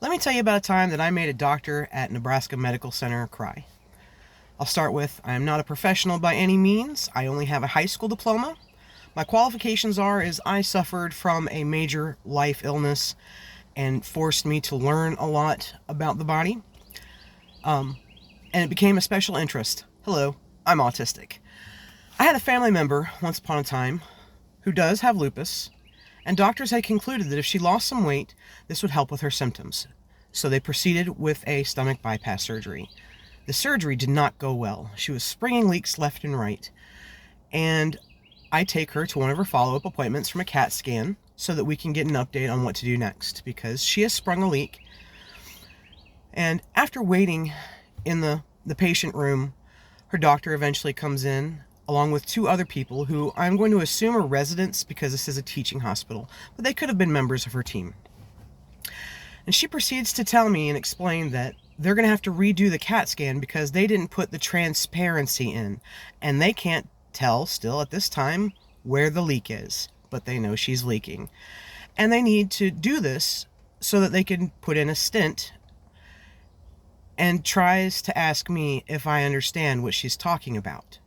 Let me tell you about a time that I made a doctor at Nebraska Medical Center cry. I'll start with, I am not a professional by any means. I only have a high school diploma. My qualifications is I suffered from a major life illness and forced me to learn a lot about the body. And it became a special interest. Hello, I'm autistic. I had a family member once upon a time who does have lupus, and doctors had concluded that if she lost some weight, this would help with her symptoms. So they proceeded with a stomach bypass surgery. The surgery did not go well. She was springing leaks left and right. And I take her to one of her follow-up appointments from a CAT scan so that we can get an update on what to do next, because she has sprung a leak. And after waiting in the patient room, her doctor eventually comes in, along with two other people who I'm going to assume are residents because this is a teaching hospital, but they could have been members of her team. And she proceeds to tell me and explain that they're going to have to redo the CAT scan because they didn't put the transparency in, and they can't tell still at this time where the leak is, but they know she's leaking. And they need to do this so that they can put in a stent, and tries to ask me if I understand what she's talking about.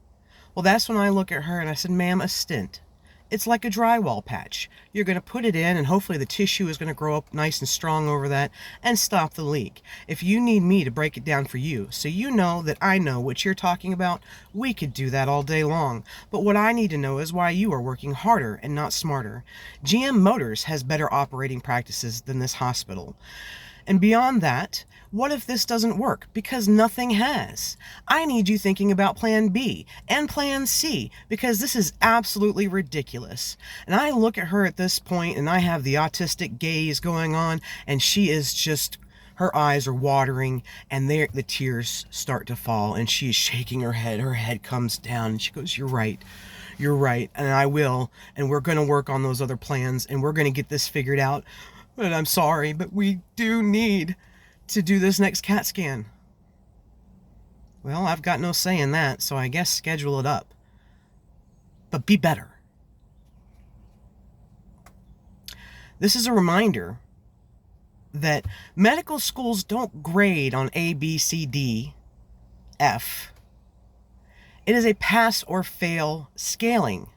Well, that's when I look at her and I said, ma'am, a stent. It's like a drywall patch. You're going to put it in and hopefully the tissue is going to grow up nice and strong over that and stop the leak. If you need me to break it down for you so you know that I know what you're talking about, we could do that all day long. But what I need to know is why you are working harder and not smarter. GM Motors has better operating practices than this hospital. And beyond that, what if this doesn't work? Because nothing has. I need you thinking about plan B and plan C, because this is absolutely ridiculous. And I look at her at this point and I have the autistic gaze going on, and she is just, her eyes are watering and the tears start to fall, and she is shaking her head comes down, and she goes, you're right, and I will, and we're going to work on those other plans, and we're going to get this figured out. But I'm sorry, but we do need to do this next CAT scan. Well, I've got no say in that, so I guess schedule it up. But be better. This is a reminder that medical schools don't grade on A, B, C, D, F. It is a pass or fail scaling,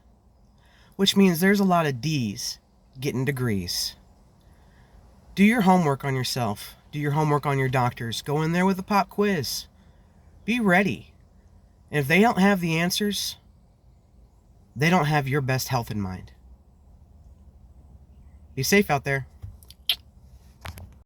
which means there's a lot of D's getting degrees. Do your homework on yourself. Do your homework on your doctors. Go in there with a pop quiz. Be ready. And if they don't have the answers, they don't have your best health in mind. Be safe out there.